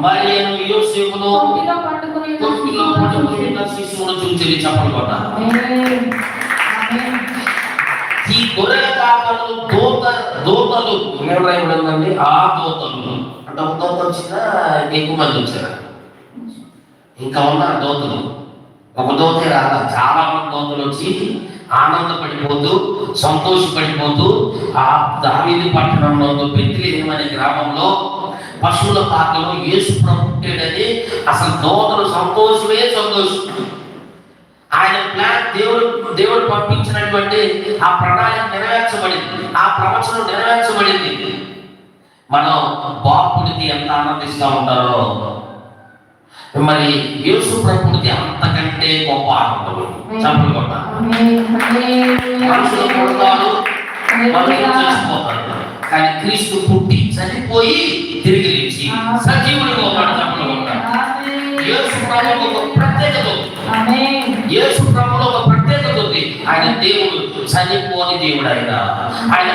మరియను యోసేపును తొట్టిలో పడుకుని శిశువును చూచి చప్పట్లు కొట్టాలి. ఈ గొర్రెల కాపరులు దూతలు ఉందండి. ఆ దూతలు అంటే ఒక దూత వచ్చినా ఎక్కువ మంది వచ్చారు. ఇంకా ఉన్న దూతలు ఒక దూతే రాదా, చాలా మంది దూతలు వచ్చి ఆనందపడిపోతూ సంతోషపడిపోతూ ఆ దావీదు పట్టణంలో బెత్లెహేము అనే గ్రామంలో పశువుల పాకలో యేసు ప్రభు పుట్టాడని అసలు దూతలు సంతోషమే సంతోషం. ఆయన ప్లాన్ దేవుడు పంపించినటువంటి ఆ ప్రణాళిక నెరవేర్చబడింది, ఆ ప్రవచనం నెరవేర్చబడింది. మనం బాపుడికి ఎంత ఆనందిస్తూ ఉంటారో మరి యేసు ప్రభుడికి అంతకంటే గొప్ప ఆనందం. చప్పట్లు కొట్టాలి. మనుషులు పుడతారు, మనుషులు చచ్చిపోతారు, కానీ క్రీస్తు పుట్టి చనిపోయి తిరిగి లేచి సజీవుడిగా ఉన్నాడు. చప్పట్లు కొట్టాలి. యేసు ప్రభువుకు ఒక ప్రత్యేకత ఉంది. యేసు ప్రభువులో ఒక ప్రత్యేకత ఉంది. ఆయన దేవుడు చనిపోని దేవుడు. ఆయన